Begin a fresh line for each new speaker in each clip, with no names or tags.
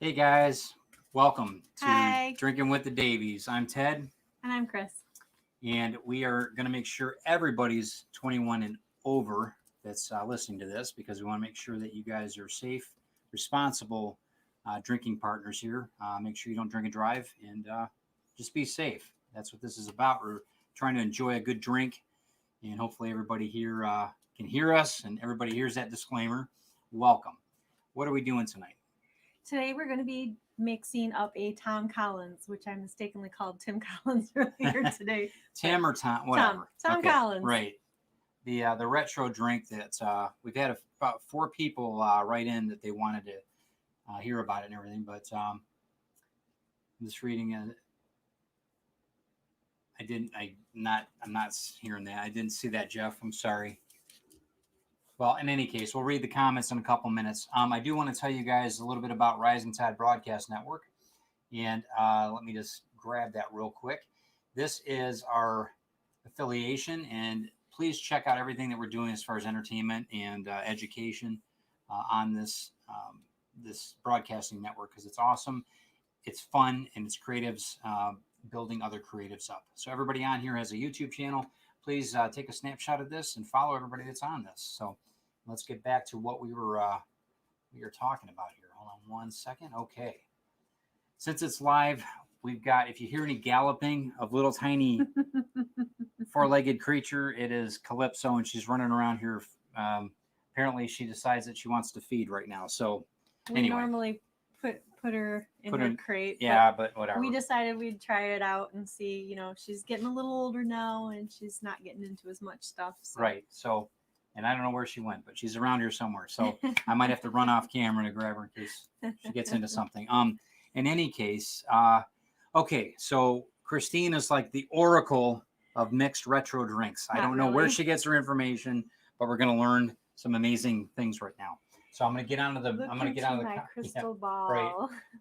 Hey guys, welcome to
Hi.
Drinking with the Davies. I'm Ted,
And I'm Chris.
and we are going to make sure everybody's 21 and over that's listening to this because we want to make sure that you guys are safe, responsible drinking partners here. Make sure you don't drink and drive, and just be safe. That's what this is about. We're trying to enjoy a good drink, and hopefully everybody here can hear us, and everybody hears that disclaimer. Welcome. What are we doing tonight?
Today we're going to be mixing up a Tom Collins, which I mistakenly called Tim Collins earlier today.
Tim or Tom, whatever.
Tom
Okay,
Collins.
right. The retro drink that we've had about 4 people write in that they wanted to hear about it and everything, but I'm just reading it. I'm not hearing that. I didn't see that, Jeff. I'm sorry. Well, in any case, we'll read the comments in a couple minutes. I do want to tell you guys a little bit about Rising Tide Broadcast Network, and let me just grab that real quick. This is our affiliation, and please check out everything that we're doing as far as entertainment and education on this broadcasting network because it's awesome, it's fun, and it's creatives building other creatives up. So everybody on here has a YouTube channel. Please take a snapshot of this and follow everybody that's on this. So let's get back to what we were talking about here. Hold on one second. Okay. Since it's live, we've got, if you hear any galloping of little tiny 4-legged creature, it is Calypso, and she's running around here. Apparently, she decides that she wants to feed right now. So
we normally put her in her crate.
Yeah, but whatever.
We decided we'd try it out and see. You know, she's getting a little older now, and she's not getting into as much stuff. So.
Right. So, and I don't know where she went, but she's around here somewhere. So I might have to run off camera to grab her in case she gets into something. In any case, okay. So Christine is like the oracle of mixed retro drinks. I don't know where she gets her information, but we're going to learn some amazing things right now. So I'm going to get onto the. I'm going to get on the
crystal ball.
Right.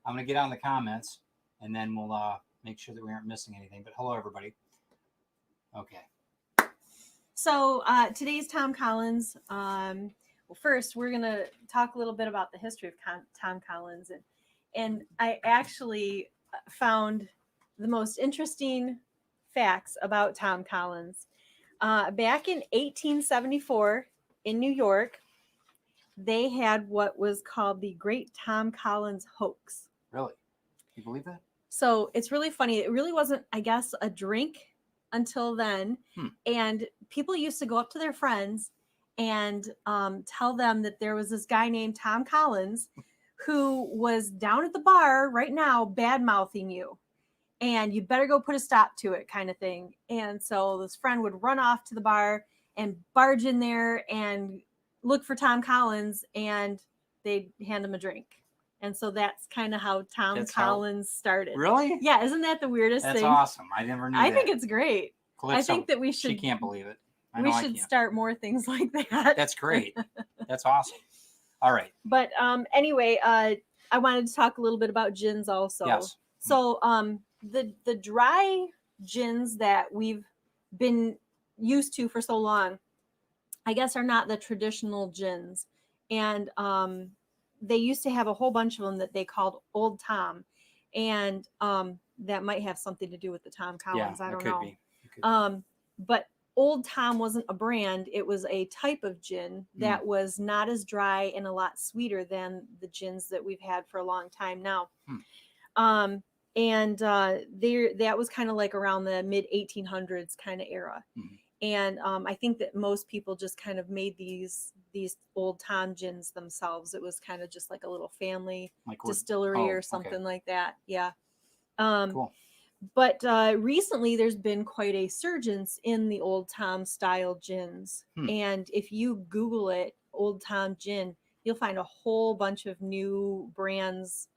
I'm going to get on the comments, and then we'll make sure that we aren't missing anything. But hello, everybody. Okay.
So today's Tom Collins. Well, first we're going to talk a little bit about the history of Tom Collins, and I actually found the most interesting facts about Tom Collins. Back in 1874 in New York, they had what was called the Great Tom Collins Hoax.
Really? You believe that?
So it's really funny. It really wasn't, I guess, a drink until then. And people used to go up to their friends and tell them that there was this guy named Tom Collins who was down at the bar right now bad-mouthing you. And you better go put a stop to it, kind of thing. And so this friend would run off to the bar and barge in there and look for Tom Collins, and they'd hand him a drink. And so that's kind of how Tom Collins started.
Really?
Yeah, isn't that the weirdest thing?
That's awesome. I never knew that.
I think it's great.
Calypso,
I think that we should.
She can't believe it.
We should start more things like that.
That's great. That's awesome. All right.
But anyway, I wanted to talk a little bit about gins also.
Yes.
So the dry gins that we've been used to for so long, I guess, are not the traditional gins. And they used to have a whole bunch of them that they called Old Tom. And that might have something to do with the Tom Collins.
Yeah,
I don't
could
know.
Be.
But Old Tom wasn't a brand. It was a type of gin that was not as dry and a lot sweeter than the gins that we've had for a long time now. And that was kind of like around the mid 1800s kind of era. And I think that most people just kind of made these Old Tom gins themselves. It was kind of just like a little family distillery or something like that. Yeah.
Cool.
But recently there's been quite a surgence in the Old Tom style gins. And if you Google it, Old Tom gin, you'll find a whole bunch of new brands,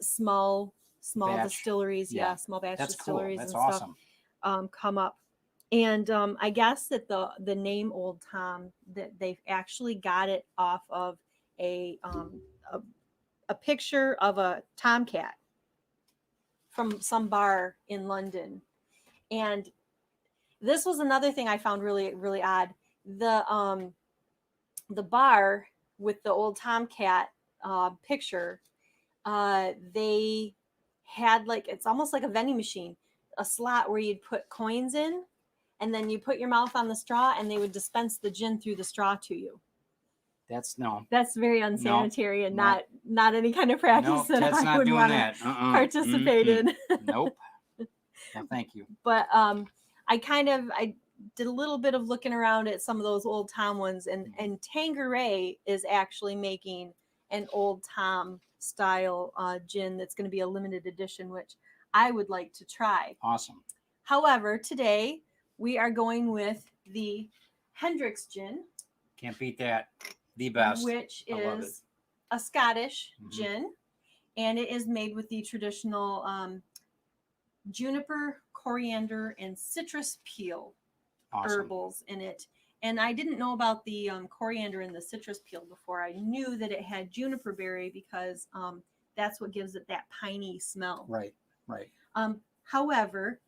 small distilleries. Yeah, small batch distilleries.
That's
and
awesome.
Stuff come up. And I guess that the name Old Tom, that they've actually got it off of a picture of a tomcat from some bar in London. And this was another thing I found really, really odd. The bar with the old tomcat picture they had like, it's almost like a vending machine, a slot where you'd put coins in, and then you put your mouth on the straw, and they would dispense the gin through the straw to you.
That's no.
That's very unsanitary and
no.
not any kind of practice
Nope,
that
Ted's
I
not
would
doing
want to
that.
participate in.
Nope. No, thank you.
But I did a little bit of looking around at some of those Old Tom ones, and Tanqueray is actually making an Old Tom style gin that's going to be a limited edition, which I would like to try.
Awesome.
However, today we are going with the Hendrick's gin.
Can't beat that. The best.
Which
I love it.
is a Scottish gin, and it is made with the traditional juniper, coriander, and citrus peel herbals in it. And I didn't know about the coriander and the citrus peel before. I knew that it had juniper berry because that's what gives it that piney smell.
Right.
However,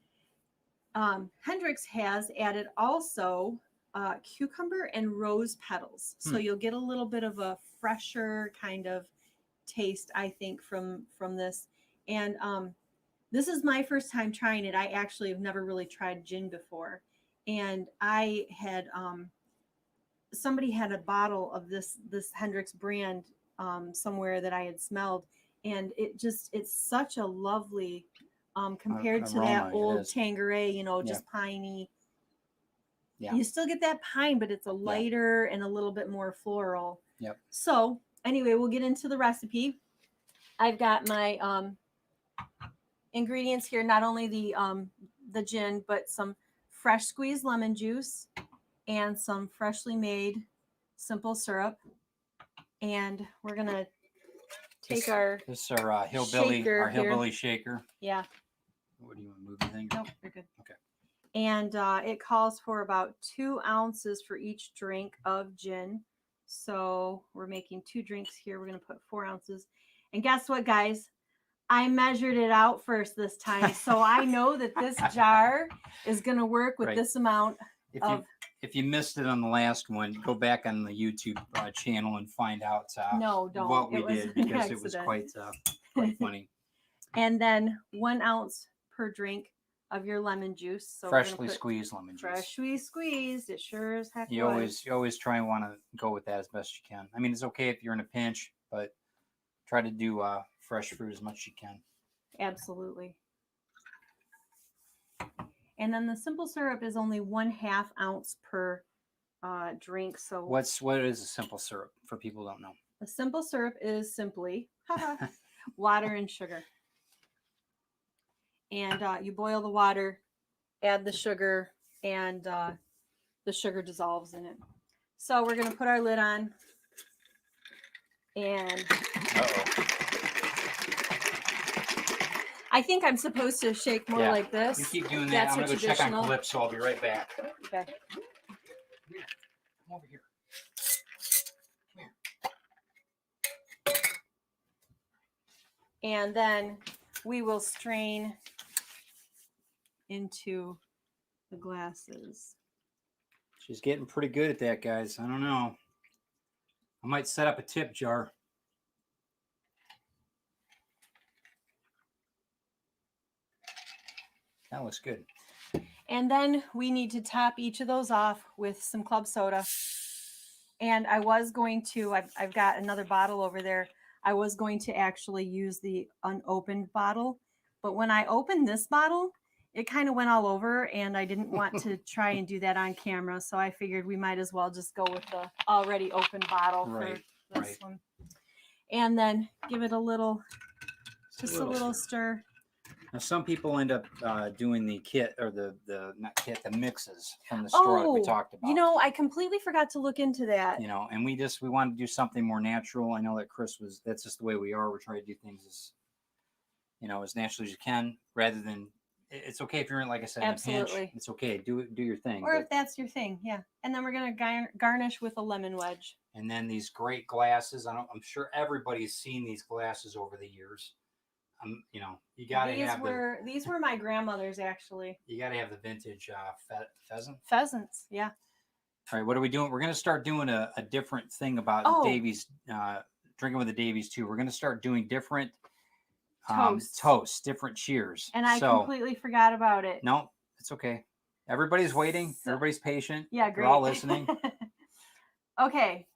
Hendrick's has added also cucumber and rose petals. So you'll get a little bit of a fresher kind of taste, I think, from this. And this is my first time trying it. I actually have never really tried gin before. And I had somebody had a bottle of this Hendrick's brand somewhere that I had smelled, and it's such a lovely compared to that old Tanqueray, just piney. Yeah. You still get that pine, but it's a lighter and a little bit more floral.
Yep.
So anyway, we'll get into the recipe. I've got my ingredients here, not only the gin, but some fresh squeezed lemon juice and some freshly made simple syrup. And we're gonna take our hillbilly shaker. Yeah.
What do you want to move anything?
Nope, you're good.
Okay.
And it calls for about 2 ounces for each drink of gin. So we're making 2 drinks here. We're going to put 4 ounces. And guess what, guys? I measured it out first this time. So I know that this jar is going to work with this amount.
If you missed it on the last one, go back on the YouTube channel and find out what we did, because it was quite funny.
And then 1 ounce per drink of your lemon juice. So
freshly squeezed lemon juice.
Freshly squeezed. It sure as heck
you always try and want to go with that as best you can. I mean, it's okay if you're in a pinch, but try to do fresh fruit as much as you can.
Absolutely. And then the simple syrup is only 1/2 ounce per drink. So
what is a simple syrup for people who don't know?
A simple syrup is simply water and sugar. And you boil the water, add the sugar, and the sugar dissolves in it. So we're going to put our lid on. And I think I'm supposed to shake more like this.
You keep doing that. I'm going to go check on clips, so I'll be right back.
Okay.
Come here. Come over here. Come here.
And then we will strain into the glasses.
She's getting pretty good at that, guys. I don't know. I might set up a tip jar. That looks good.
And then we need to top each of those off with some club soda. And I was going to, I've got another bottle over there. I was going to actually use the unopened bottle. But when I opened this bottle, it kind of went all over, and I didn't want to try and do that on camera. So I figured we might as well just go with the already open bottle for this one. And then give it a little stir.
Now, some people end up doing the kit, or the mixes from the store that we talked about.
I completely forgot to look into that.
And we wanted to do something more natural. I know that that's just the way we are. We're trying to do things as naturally as you can, rather than, it's okay if you're in, like I said, in a pinch. It's okay. Do your thing.
Or if that's your thing, yeah. And then we're going to garnish with a lemon wedge.
And then these great glasses. I'm sure everybody's seen these glasses over the years. You got to have
these were my grandmother's, actually.
You got to have the vintage
pheasants, yeah.
All right, what are we doing? We're going to start doing a different thing about Davies, drinking with the Davies too. We're going to start doing different
Toast.
different cheers.
And I
so,
completely forgot about it.
No, it's okay. Everybody's waiting.
So,
Everybody's patient.
Yeah, great.
They're all listening.
Okay.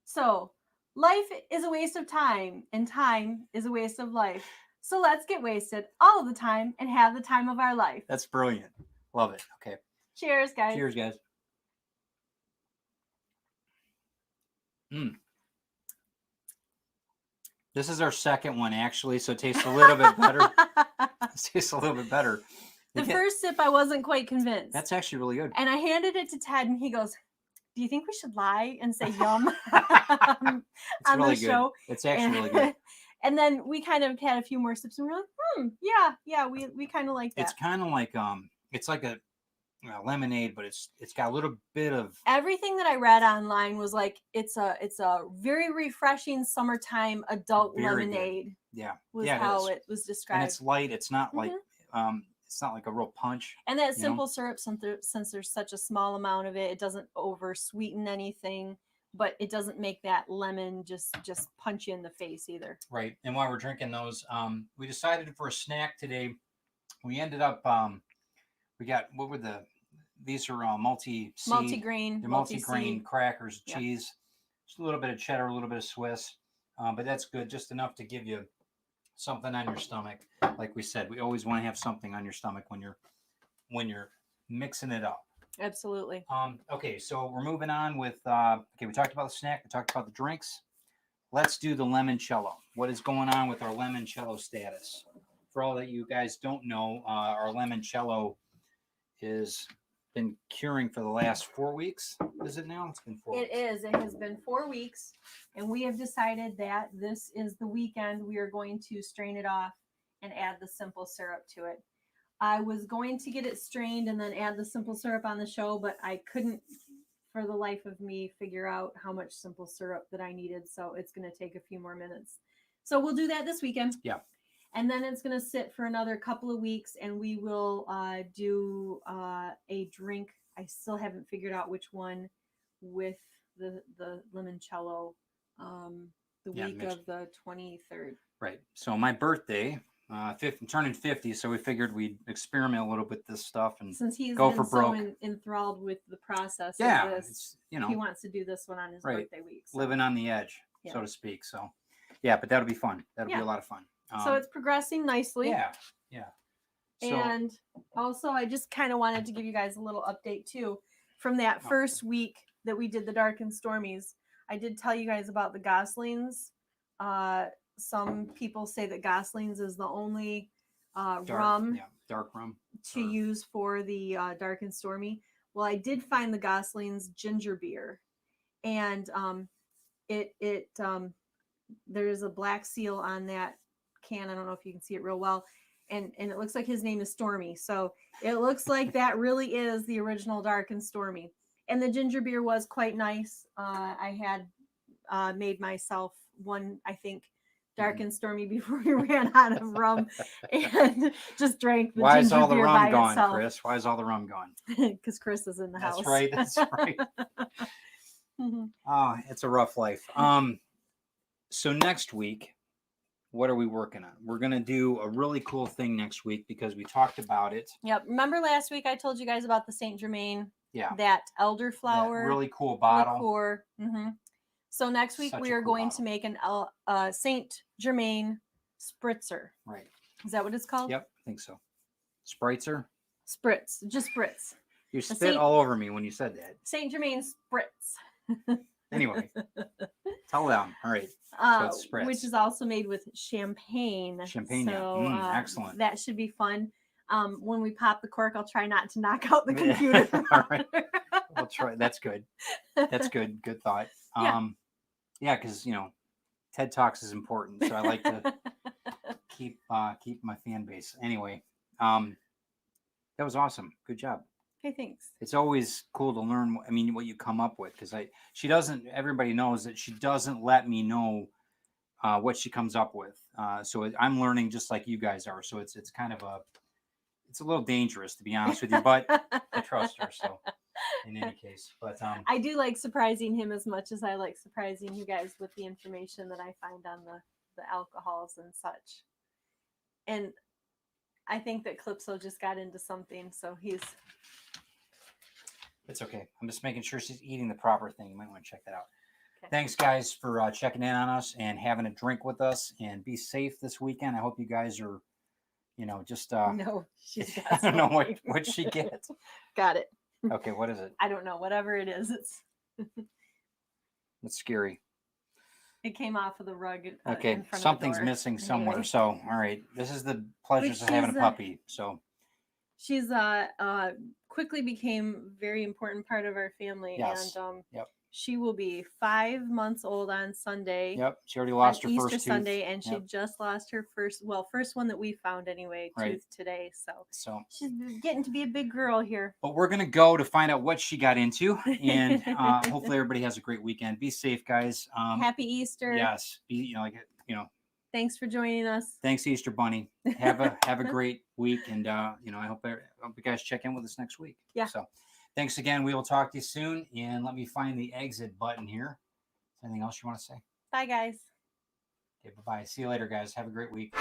So, life is a waste of time, and time is a waste of life. So let's get wasted all of the time and have the time of our life.
That's brilliant. Love it. Okay.
Cheers, guys.
Cheers, guys. This is our second one, actually, so it tastes a little bit better. It tastes a little bit better.
The first sip, I wasn't quite convinced.
That's actually really good.
And I handed it to Ted, and he goes, "Do you think we should lie and say yum on
really
the show?"
It's actually really good.
And then we kind of had a few more sips, and we were like, yeah, we kind of like that.
It's kind of like it's like a lemonade, but it's got a little bit of
everything that I read online was like it's a very refreshing summertime adult lemonade.
Good. Yeah,
was how it was described.
And it's light. It's not like it's not like a real punch.
And that simple syrup, since there's such a small amount of it, it doesn't over sweeten anything, but it doesn't make that lemon just punch you in the face either.
Right. And while we're drinking those, we decided for a snack today. We ended up we got these are
multi-grain.
They're multi-grain crackers, cheese, just a little bit of cheddar, a little bit of Swiss, but that's good, just enough to give you something on your stomach. Like we said, we always want to have something on your stomach when you're mixing it up.
Absolutely.
Okay, so we're moving on with we talked about the snack, we talked about the drinks. Let's do the limoncello. What is going on with our limoncello status? For all that you guys don't know, our limoncello is been curing for the last 4 weeks. Is it now? It's been 4 weeks.
It is. It has been 4 weeks, and we have decided that this is the weekend we are going to strain it off and add the simple syrup to it. I was going to get it strained and then add the simple syrup on the show, but I couldn't for the life of me figure out how much simple syrup that I needed, so it's going to take a few more minutes. So we'll do that this weekend.
Yeah.
And then it's going to sit for another couple of weeks, and we will do a drink. I still haven't figured out which one with the limoncello the week of the 23rd.
Right. So my birthday, I'm turning 50, so we figured we'd experiment a little bit with this stuff and
since he's
go
been
for broke.
So enthralled with the process
of
this,
it's,
he wants to do this one on his birthday week.
So. Living on the edge, so to speak. So, but that'll be fun. That'll be a lot of fun.
So it's progressing nicely.
Yeah.
So, and also, I just kind of wanted to give you guys a little update too from that first week that we did the Dark and Stormies. I did tell you guys about the Goslings. Some people say that Goslings is the only dark rum to use for the Dark and Stormy. Well, I did find the Goslings ginger beer, and there's a black seal on that can. I don't know if you can see it real well, and it looks like his name is Stormy, so it looks like that really is the original Dark and Stormy. And the ginger beer was quite nice. I had made myself one, I think, Dark and Stormy before we ran out of rum, and just drank the ginger beer by itself.
Why is all the rum gone, Chris? Why is all the rum gone?
Because Chris is in the house.
That's right. Oh, it's a rough life. So next week, what are we working on? We're going to do a really cool thing next week because we talked about it.
Yep. Remember last week I told you guys about the Saint Germain?
Yeah.
That elderflower.
That really cool bottle.
Liqueur. Mm-hmm. So next week we are going to make an Saint Germain spritzer.
Right.
Is that what it's called?
Yep, I think so. Spritzer?
Spritz. Just spritz.
You spit all over me when you said that.
Saint Germain spritz.
Anyway, tell them. All right. So it's spritz.
Which is also made with champagne.
Champagne. So, excellent.
That should be fun. When we pop the cork, I'll try not to knock out the computer.
All right. We'll try. That's good. That's good. Good thought. Yeah, because TED Talks is important, so I like to keep my fan base. Anyway, that was awesome. Good job.
Hey, thanks.
It's always cool to learn. What you come up with, because she doesn't. Everybody knows that she doesn't let me know what she comes up with. So I'm learning just like you guys are. So it's kind of it's a little dangerous, to be honest with you, but I trust her. So in any case, but
I do like surprising him as much as I like surprising you guys with the information that I find on the alcohols and such. And I think that Calypso just got into something, so he's.
It's okay. I'm just making sure she's eating the proper thing. You might want to check that out.
Okay.
Thanks, guys, for checking in on us and having a drink with us. And be safe this weekend. I hope you guys are, just.
No, she's got
I don't know
something.
what she gets.
Got it.
Okay, what is it?
I don't know. Whatever it is,
It's scary.
it came off of the rug.
Okay,
in front
something's
of the door.
missing somewhere.
Anyway.
So, all right, this is the pleasures
But
of having a
she's,
puppy. So,
She's quickly became a very important part of our family.
Yes.
And
Yep.
she will be 5 months old on Sunday.
yep, she already lost her
Easter
first tooth.
Sunday, and she
Yep.
just lost her first one that we found anyway,
Right.
tooth today.
So,
She's getting to be a big girl here.
but we're gonna go to find out what she got into, and hopefully everybody has a great weekend. Be safe, guys.
Happy Easter.
Yes, be
Thanks for joining us.
Thanks, Easter Bunny. Have a great week, and I hope you guys check in with us next week.
Yeah.
So, thanks again. We will talk to you soon, and let me find the exit button here. Anything else you want to say?
Bye, guys.
Okay, bye-bye. See you later, guys. Have a great week.